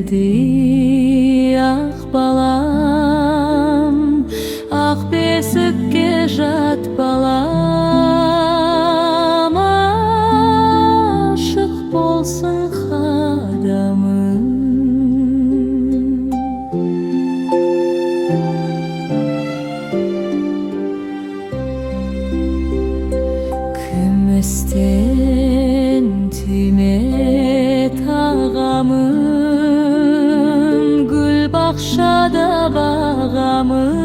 Eldi ah balam, ah beskikке jat balam, aşık bolsun xadamım. Kümesten timet ağamım, gül bakşada bağamım,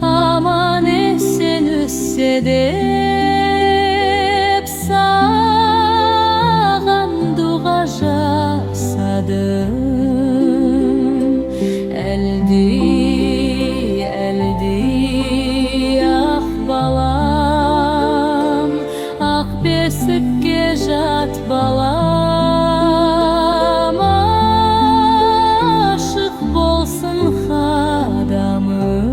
aman esen össe dep sağan duğa jasadım. Eldi eldi ah balam, ah beskikке jat balam, aşık bolsun xadamım.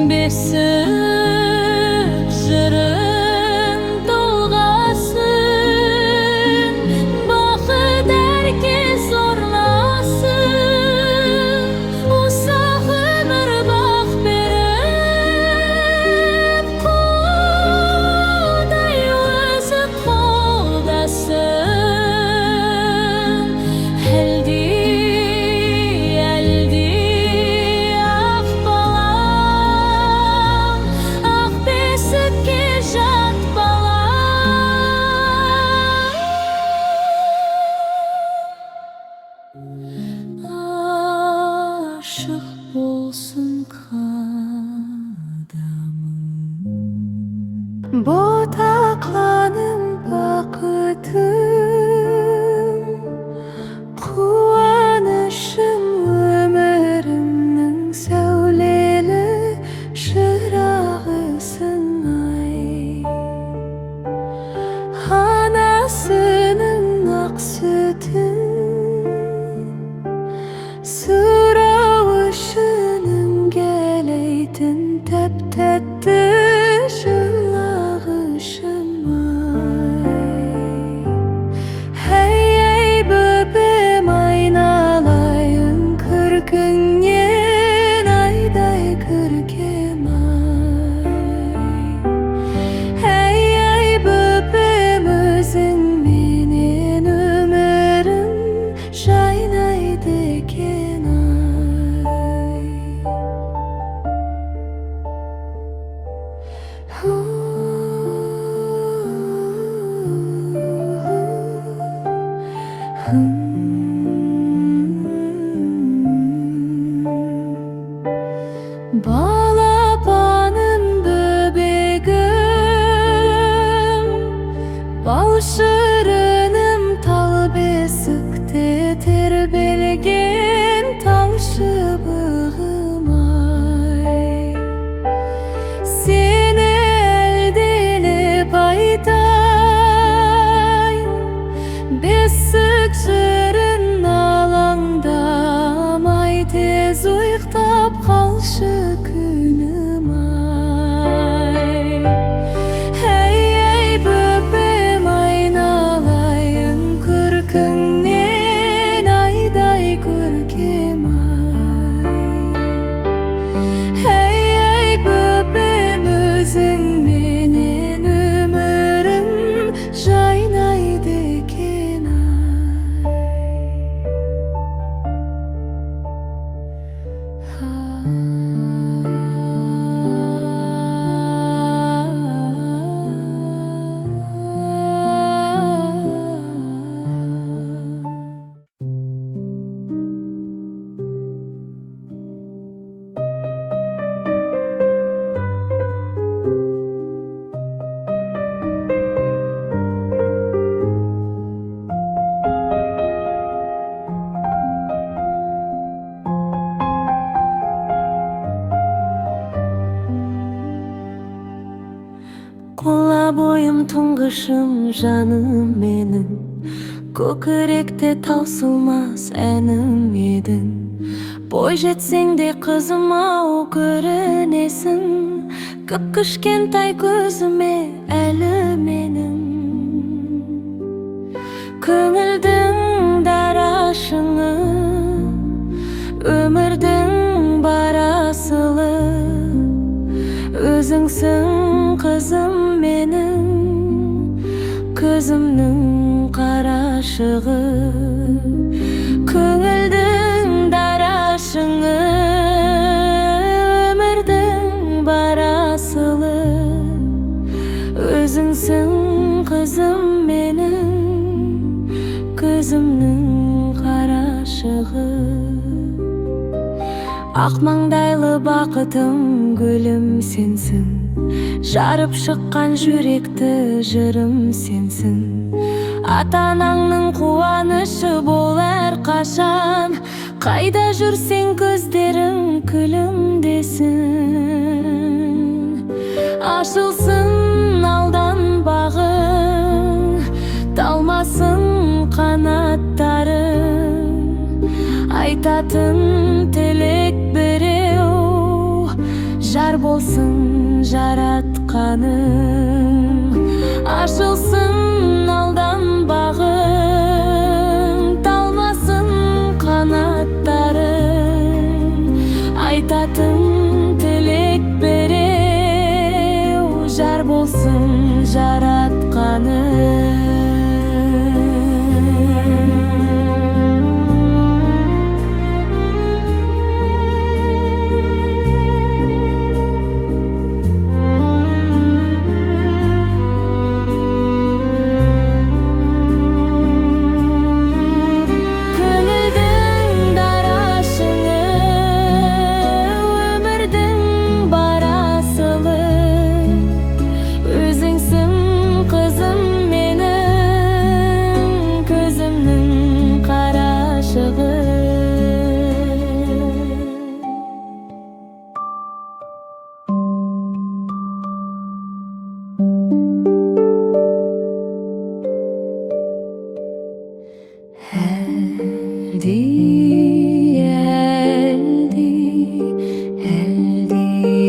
Besik jırın dolgasın, bakıt herkes zorlasın, usaq ömür bak berip, Kuday özü qoldasın. Eldi eldi ah balam, ah beskikke jat balam, aşık bolsun xadamım. Botaklaным bakıtım, kuvanışım ömrümnің сәулелі шырағысың ай. Anasının ақ sütün, сұраушының келейтін тәп-тәтті жылағышым ай. Hey böpem aynalayın kırkыңнен ayday kırkem ay. Hey böpem özün menen ömürüm jaynaydı eken ay. Balapanım böbegim, bal şırınım tal besikte terbelgen tal şıbığım ay. Seni eldelep aytayım, besik jırın alаңдамай, tez uyuktap kalşı günüm ay. Hey böpem aynalayın kırkыңнен ayday көркем ay. Hey böpem özün menen ömürüm jaynaydı eken ay. boyum tuңғышым жаным менің, көкіректе таусылмас әнім едің. Бой жетсең де қызым ау көрінесің, кіп-кішкентай көзіме әлі менің. Көңілдің дара шыңы, өмірдің бар асылы, өзіңсің қызым менің, көзімнің қарашығы. Көңілдің дара шыңы, өмірдің бар асылы, өзіңсің қызым менің, көзімнің қарашығы. Ақ маңдайлы бақытым гүлім сенсің, жарып шыққан жүректі жырым сенсің. Ата-анаңның қуанышы бол әрқашан, қайда жүрсең көздерің күлімдесін. Ашылсын алдан бағың, талмасын қанаттарың, айтатын тілек біреу, жар болсын жаратқаның. Ашылсын алдан бағың, талмасын қанаттарың, айтатын тілек біреу, жар болсын жаратқаның.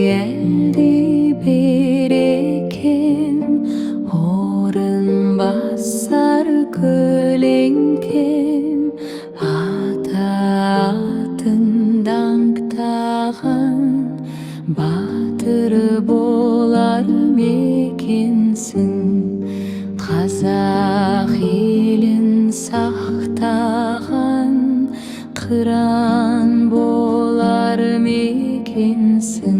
Әлди бір екен, орын басар көлеңкем. Ата атын даңқтаған, батыр болар мекенсің. Қазақ елін сақтаған, қыран болар мекенсің.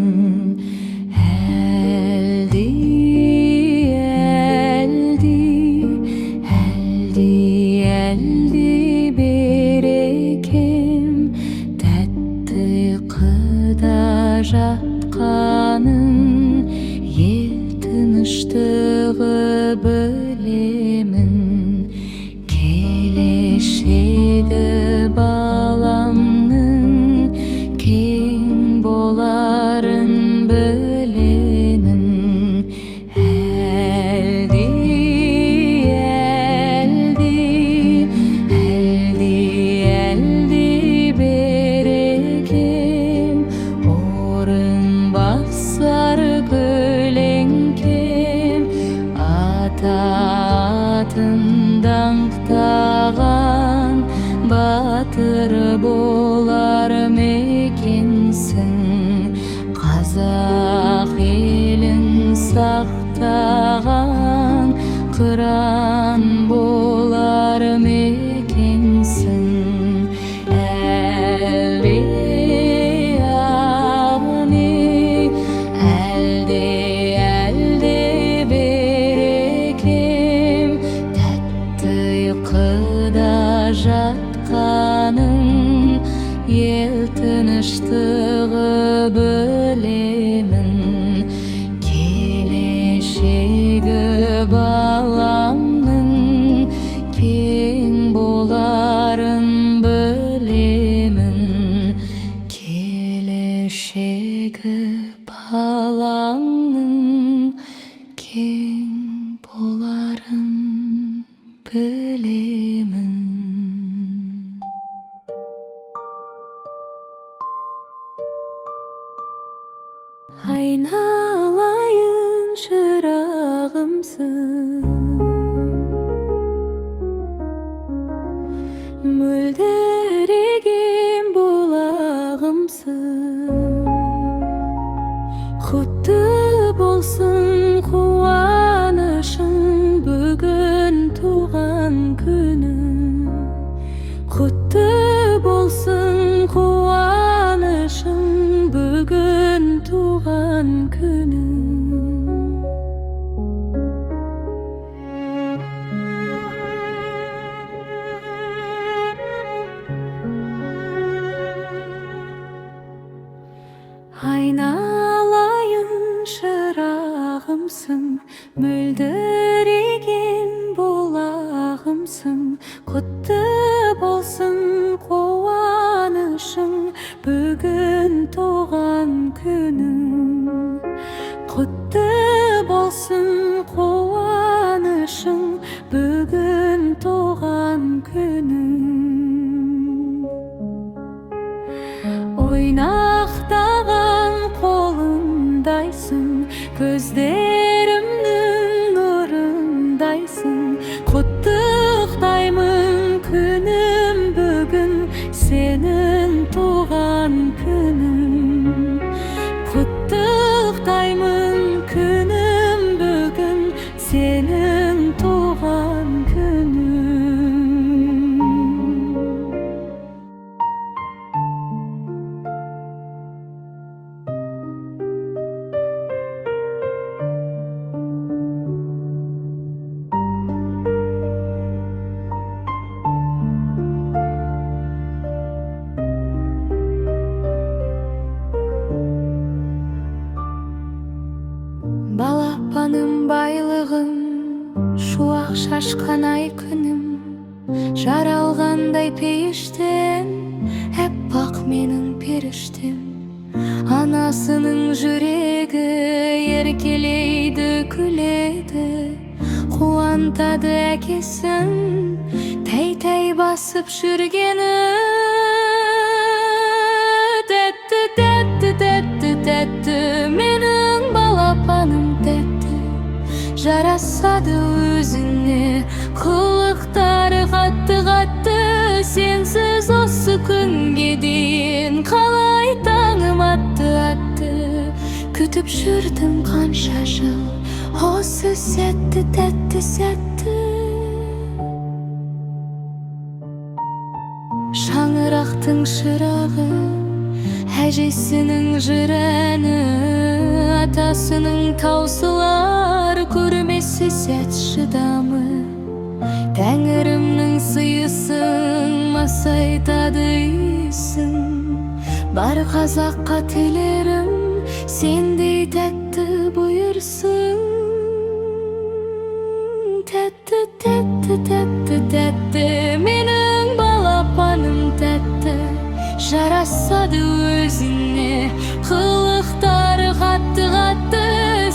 Әлди берекем, тәтті қыда жатқаның, ел тыныштығы білемін. Келешегі баламның кең боларын білемін. Әлди берекем, орын басар көлеңкем. Ата атын даңқтаған, батыр болар мекенсің. Қазақ елін сақтаған, қыран болар мекенсің. Әлди берекем, тәтті ұйқыда жатқаның, ел тыныштығы білемін. Келешегі баламның кең боларын білемін. Келешегі баламның кең Aynalayın çırağımsın, mөлдіреген бұлағымсың. Құтты болсын қуанышың, бүгін туған күнің. Құтты болсын қуанышың, бүгін туған күнің. Айналайын шырағымсың, мөлдіреген бұлағымсың. Құтты болсын қуанышың, бүгін туған күнің. Құтты болсын қуанышың, бүгін туған күнің. Ойнақтаған қолымдайсың, көздерімнің нұрындайсың. Құттықтаймын күнім бүгін, сенің туған күнің. Құттықтаймын күнім бүгін, сенің туған күнің. Балапаным байлығым, шуақ шашқан ай күнім. Жаралғандай пейіштен, әппақ менің періштем. Анасының жүрегі еркелейді, күледі, қуантады әкесін, тәй-тәй басып жүргені. Тәтті, тәтті, тәтті, тәтті, менің балапаным тәтті. Жарасады өзіне, қылықтары қатты-қатты. Сенсіз осы күнге дейін қалай таңым атты. Күтіп жүрдім қанша жыл, осы сәтті, тәтті сәтті. Шаңырақтың шырағы, әжесінің жыр әні, атасының таусылар көрмесі сәт шыдамы. Тәңірімнің сыйысың, масайтады иісің. Бар қазаққа тілерім, сендей тәтті бұйырсың. Тәтті, тәтті, тәтті, тәтті, менің балапаным тәтті. Жарасады өзіне, қылықтары қатты-қатты.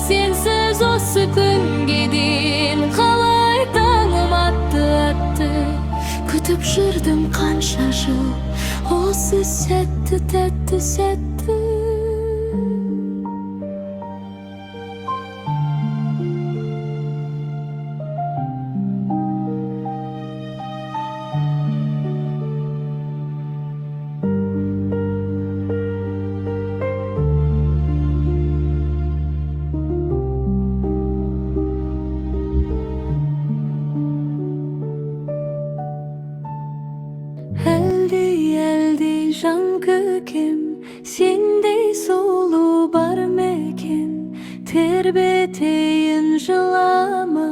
Сенсіз осы күнге дейін қалай таңым атты. Күтіп жүрдім қанша жыл, осы сәтті, тәтті сәтті. Әлдей жан көкем, сендей сұлу бар мекен. Тербетейін жылама,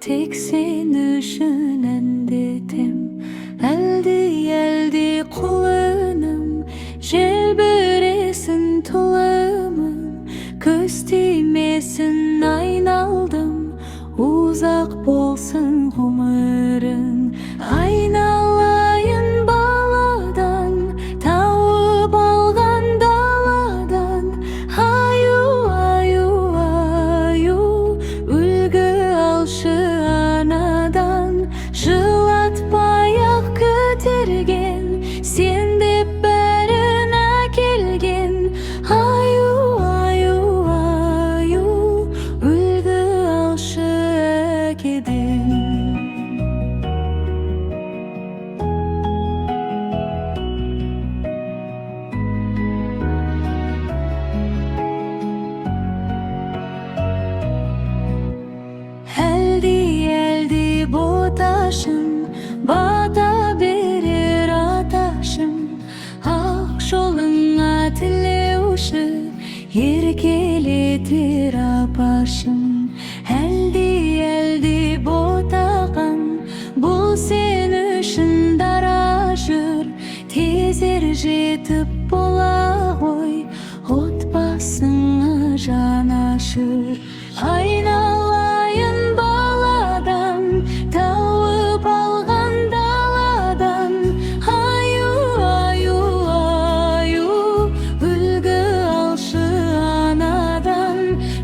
тек сен үшін әндетем. Әлдей құлыным, желбіресін тұлымын. Көз тимесін айналдым, ұзақ болсын ғұмырың. Айналайын баладан, тауып алған даладан. Аю, аю, аю, үлгі алшы анадан. Жылатпай-ақ күтер Еркелетер апашым әлди ботаған. Бұл сен үшін дара жүр, тезер жетіп бола ғой. Отбасыңа жан ашыр. Айналайын баладан, тауып алған даладан. Аю, аю, аю, үлгі алшы анадан.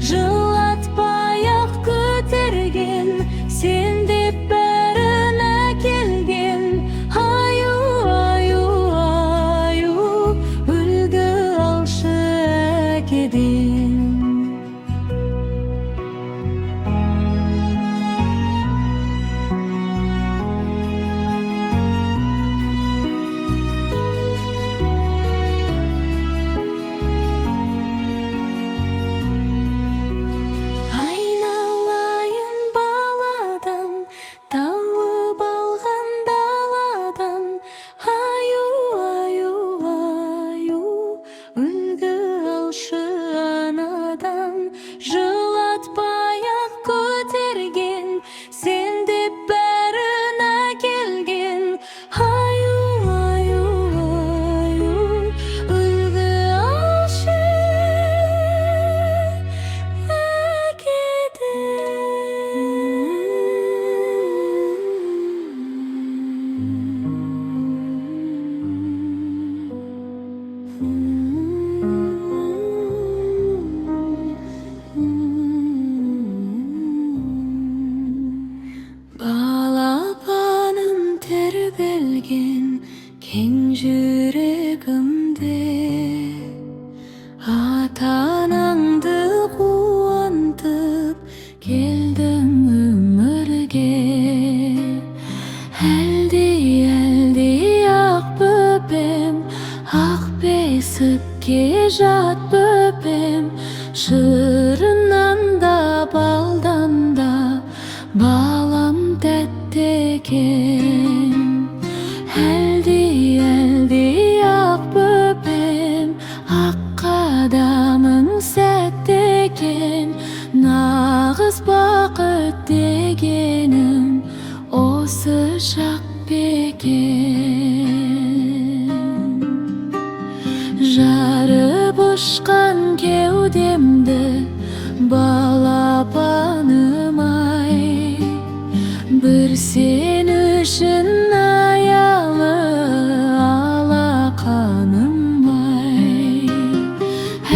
Жылатпай-ақ көтерген, сен деп бәрін әкелген. Аю, аю, аю, үлгі алшы әкеден. Айналайын баладан, тауып алған даладан. Аю, аю, аю, үлгі алшы анадан. Жылатпай-ақ көтерген, сен деп бәрін әкелген. Аю, аю, аю, үлгі алшы Балапаным тербелген кең жүрегімде. Ата-анаңды қуантып келдің өмірге. Әлди ақ бөпем, ақ бесікке жат бөпем. Шырынан да балдан да балам тәтті екен. Әлди ақ бөпем, ақ қадамың сәтті екен. Нағыз бақыт дегенім осы шақ бекен. Жарып ұшқан кеудемді балапаным ай. Бір сен үшін аялы алақаным ай.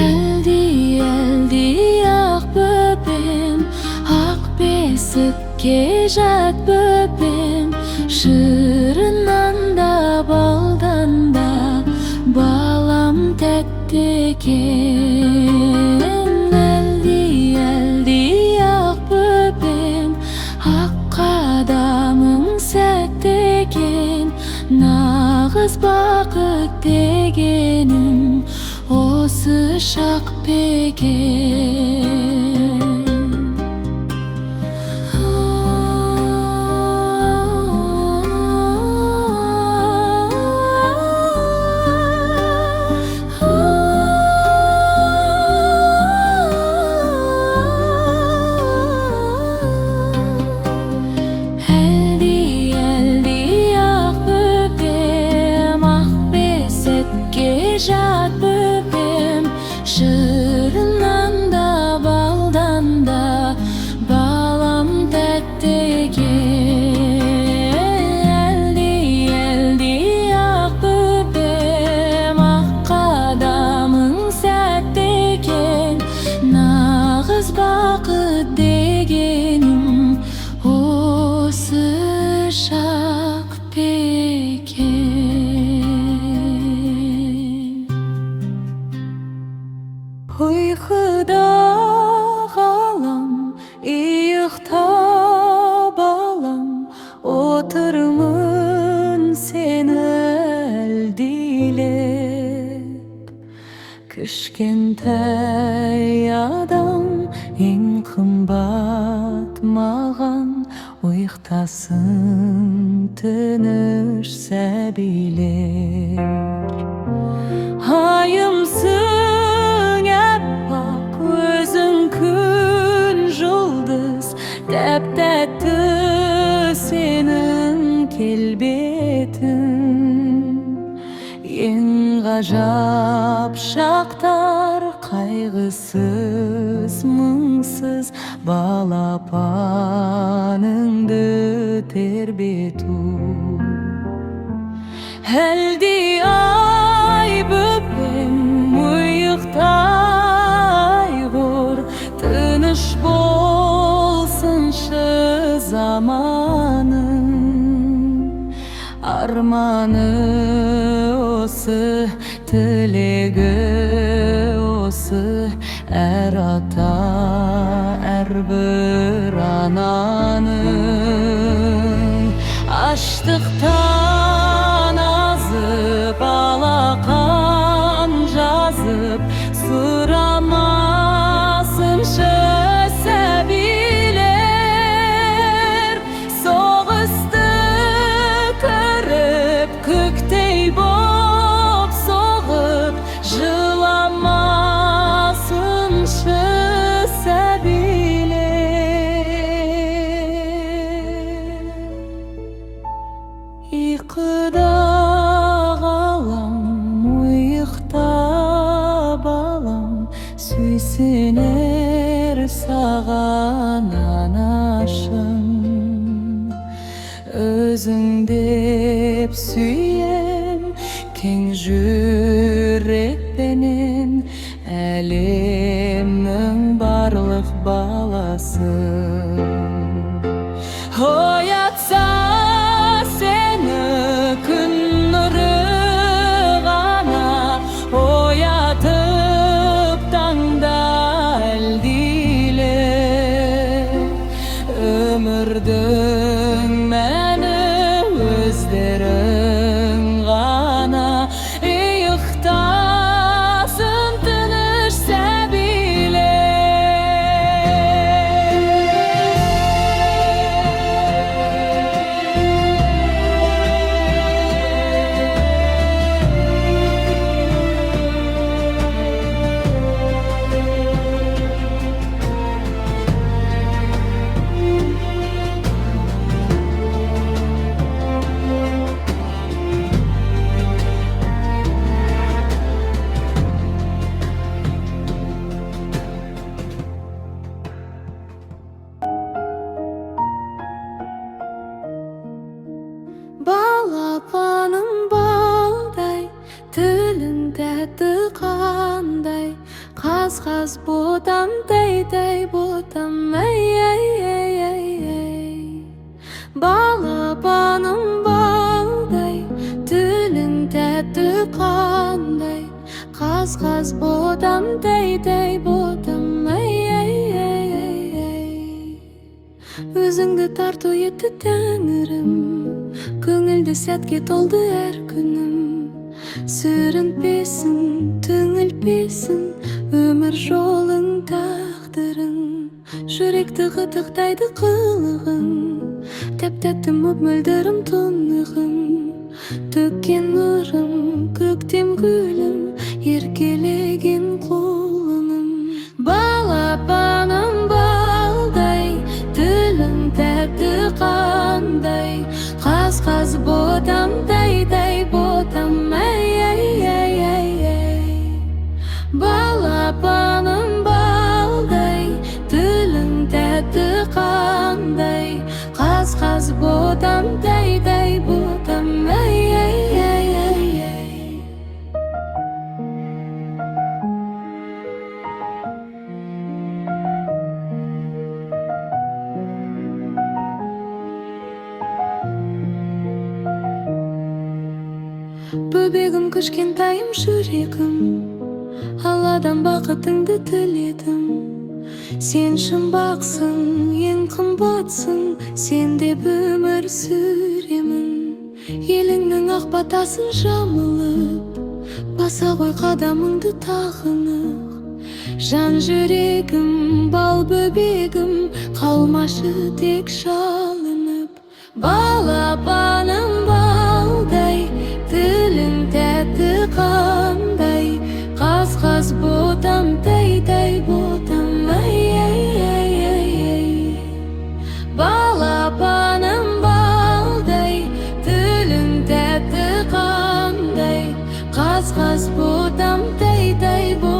Әлди ақ бөпем, ақ бесікке жат бөпем. Шырынан да балдан да балам тәтті екен. Әлди ақ бөпем, ақ қадамың сәтті екен. Нағыз бақыт дегенім осы шақ бекен. Жат бөпем, шырынан да балдан да балам тәтті екен. Әлди ақ бөпем, ақ қадамың сәтті екен. Нағыз бақыт дегенім осы шақ бекен. Ұйқыда ғалам, иықта балам, отырмын сені әлдилеп. Кішкентай адам ең қымбат маған, ұйықтасын тыныш сәбилер. Айымсың әппақ Aktar kaygısız mıngsız balapanыңды тербету. Әлде ай бөпем ұйықтай құр, тыныш болсыншы заманың. Арманы осы, тілегі осы, әр ата, әрбір ананың. Аштықтан азып, алақан жазып, сұрамасыншы сәбилер. Соғысты көріп, көктей боп соғып, жыламасыншы сәбилер. Ұйқыда қалам, ұйықта балам, сүйсінер саған анашым. Өзің деп сүйем, кең жүрекпенен, әлемнің барлық баласын. Оятса сені күн нұры ғана, оятып таңда әлдиле. Өмірдің мәні өздерің ғана, иықтасын тыныш сәбилер. Балапаным балдай, тілің тәтті қандай, қаз-қаз ботам, тәй-тәй ботам, әй-әй-әй-әй. Балапаным балдай, тілің тәтті қандай, қаз-қаз ботам, тәй-тәй ботам, әй-әй-әй-әй. Өзіңді тарту етті тәңірім, көңілді сәтке толды әр күнім. Сүрінтпесін, түңілтпесін, өмір жолың тағдырың. Жүректі қытықтайды қылығың, тәп-тәтті мөп-мөлдірім тұнығым. Төккен нұрым, көктем гүлім, еркелеген қолыным. Балапаным балдай, тілің тәтті қандай, қаз-қаз ботам, тәй-тәй ботам, әй-әй-әй-әй. Балапаным балдай, тілің тәтті қандай, қаз-қаз ботам, тәй-тәй ботам, әй-әй-әй-әй. Бөбегім, кішкентайым жүрегім, Алладан бақытыңды тіледім. Сен жұмбақсың, ең қымбатсың, сен деп өмір сүремін. Еліңнің ақ батасын жамылып, баса ғой қадамыңды тағынық. Жан жүрегім, бал бөбегім, қалмашы тек шалынып. Балапаным балдай, тілің тәтті қандай, қаз-қаз ботам, тәй-тәй ботам, әй-әй-әй-әй. Балапаным балдай, тілің тәтті қандай, қаз-қаз ботам, тәй-тәй ботам.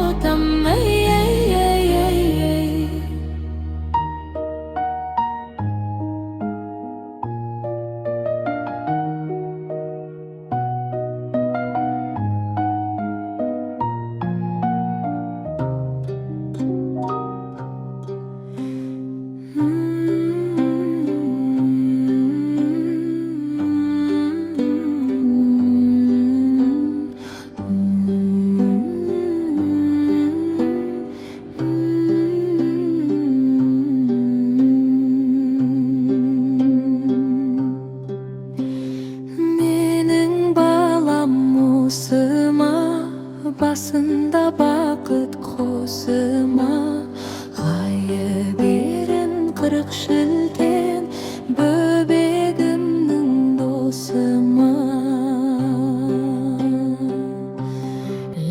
бақыт қосыма, ғайып берін 40 шілтен бөбегімнің досыма.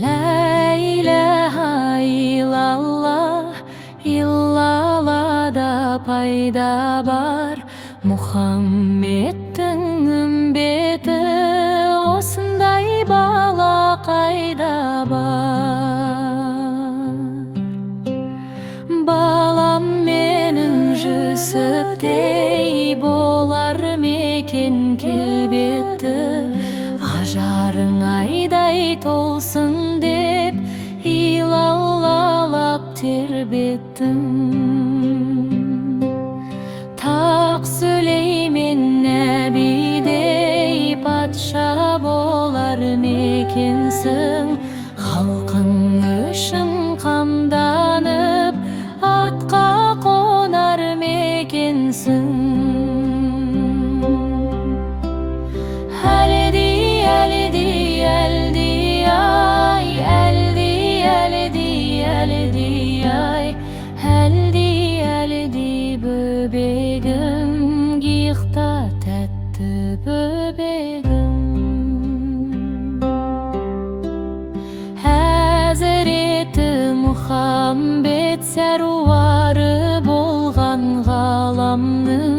Ла илаха илаллах, иллаллада пайда бар, Мұхаммедтің үмбеті осындай бала қайда бар. Балам менің Жүсіптей болар мекен келбеті, ажарың айдай толсын деп илаллалап тербеттім. Тақ Сүлеймен нәбидей патша болар мекенсің, халқың үшін қамданып атқа қонар мекенсің. Әлди, әлди, әлди, ай, әлди, әлди, әлди, ай, әлди, әлди бөбегім, гиқта тәтті бөбегім. Әзіреті Мұхаммед сәруары болған ғаламның,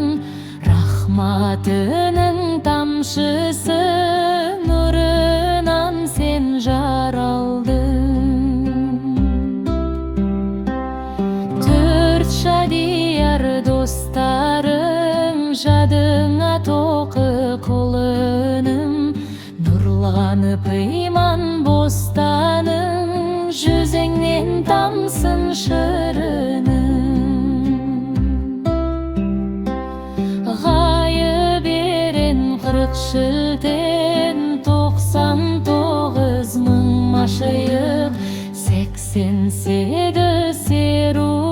рахматының тамшысы нұрынан сен жаралдың. Төрт шадияр достарың жадыңа тоқы қолыным, нұрланып иман бостаның, жүзіңнен тамсын шырының. Ғайып берін 40 шілтен 99 мың машайық, 88 серу